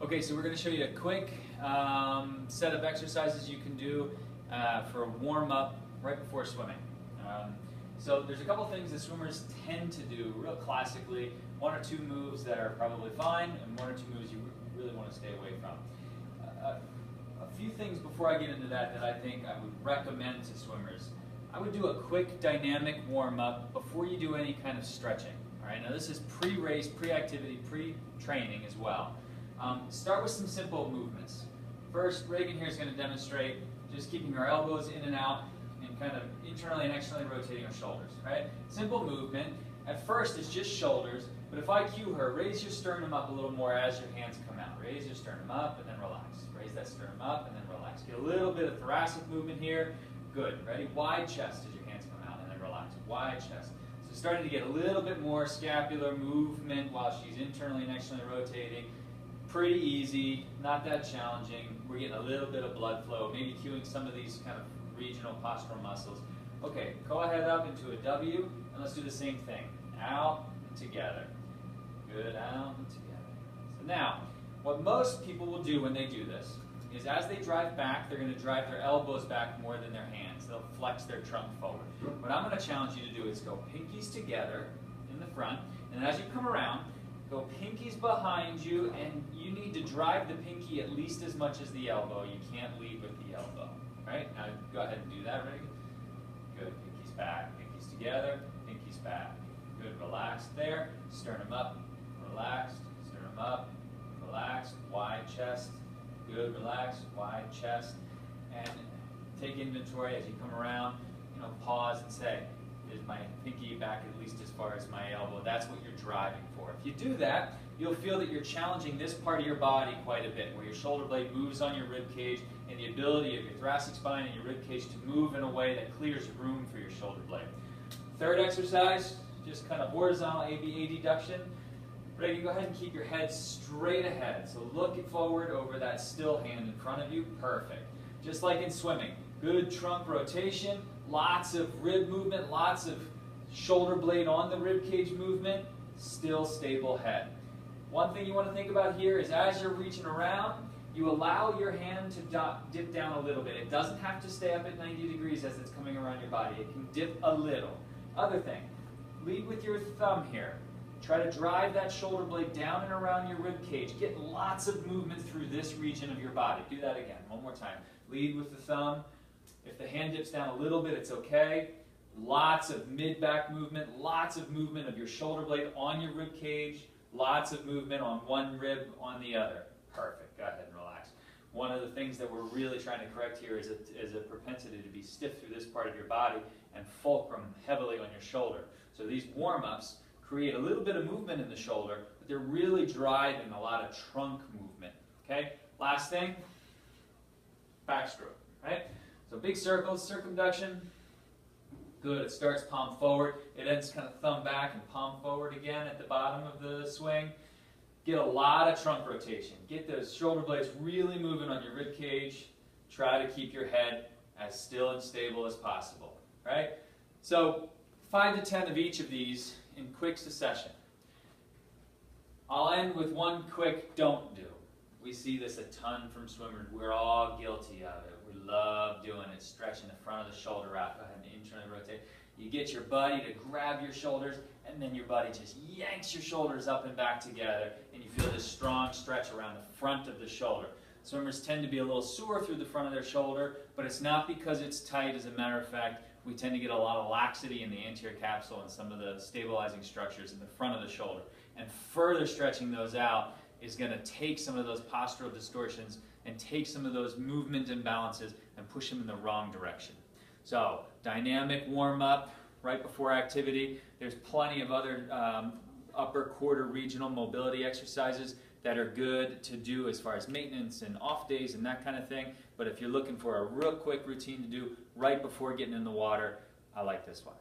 Okay, so we're going to show you a quick set of exercises you can do for a warm-up right before swimming. So there's a couple things that swimmers tend to do real classically. One or two moves that are probably fine, and one or two moves you really want to stay away from. A few things before I get into that I think I would recommend to swimmers. I would do a quick dynamic warm-up before you do any kind of stretching. All right, now this is pre-race, pre-activity, pre-training as well. Start with some simple movements. First, Reagan here is going to demonstrate just keeping our elbows in and out and kind of internally and externally rotating our shoulders. Right? Simple movement. At first, it's just shoulders, but if I cue her, raise your sternum up a little more as your hands come out. Raise your sternum up and then relax. Raise that sternum up and then relax. Get a little bit of thoracic movement here. Good. Ready? Wide chest as your hands come out and then relax. Wide chest. So starting to get a little bit more scapular movement while she's internally and externally rotating. Pretty easy, not that challenging. We're getting a little bit of blood flow, maybe cueing some of these kind of regional postural muscles. Okay, go ahead up into a W, and let's do the same thing. Out and together. Good, out and together. So now, what most people will do when they do this is as they drive back, they're going to drive their elbows back more than their hands. They'll flex their trunk forward. What I'm going to challenge you to do is go pinkies together in the front, and as you come around, go pinkies behind you, and you need to drive the pinky at least as much as the elbow. You can't lead with the elbow. Right? Now go ahead and do that, Reagan. Good. Pinkies back, pinkies together, pinkies back. Good. Relaxed there. Sternum up, relaxed. Sternum up, relaxed. Wide chest. Good. Relaxed. Wide chest. And take inventory as you come around. Pause and say, is my pinky back at least as far as my elbow? That's what you're driving for. If you do that, you'll feel that you're challenging this part of your body quite a bit, where your shoulder blade moves on your rib cage and the ability of your thoracic spine and your rib cage to move in a way that clears room for your shoulder blade. Third exercise, just kind of horizontal ABA deduction. Ready, go ahead and keep your head straight ahead. So look forward over that still hand in front of you. Perfect. Just like in swimming. Good trunk rotation, lots of rib movement, lots of shoulder blade on the rib cage movement, still stable head. One thing you want to think about here is as you're reaching around, you allow your hand to dip down a little bit. It doesn't have to stay up at 90 degrees as it's coming around your body. It can dip a little. Other thing, lead with your thumb here. Try to drive that shoulder blade down and around your rib cage. Get lots of movement through this region of your body. Do that again, one more time. Lead with the thumb. If the hand dips down a little bit, it's okay. Lots of mid-back movement, lots of movement of your shoulder blade on your rib cage, lots of movement on one rib on the other. Perfect. Go ahead and relax. One of the things that we're really trying to correct here is a propensity to be stiff through this part of your body and fulcrum heavily on your shoulder. So these warm-ups create a little bit of movement in the shoulder, but they're really driving a lot of trunk movement. Okay? Last thing, backstroke. Right? So big circles, circumduction. Good. It starts palm forward. It ends kind of thumb back and palm forward again at the bottom of the swing. Get a lot of trunk rotation. Get those shoulder blades really moving on your rib cage. Try to keep your head as still and stable as possible. Right? So 5 to 10 of each of these in quick succession. I'll end with one quick don't do. We see this a ton from swimmers. We're all guilty of it. We love doing it, stretching the front of the shoulder out. Go ahead and internally rotate. You get your buddy to grab your shoulders, and then your buddy just yanks your shoulders up and back together, and you feel this strong stretch around the front of the shoulder. Swimmers tend to be a little sore through the front of their shoulder, but it's not because it's tight. As a matter of fact, we tend to get a lot of laxity in the anterior capsule and some of the stabilizing structures in the front of the shoulder. And further stretching those out is going to take some of those postural distortions and take some of those movement imbalances and push them in the wrong direction. So, dynamic warm-up right before activity. There's plenty of other upper quarter regional mobility exercises that are good to do as far as maintenance and off days and that kind of thing. But if you're looking for a real quick routine to do right before getting in the water, I like this one.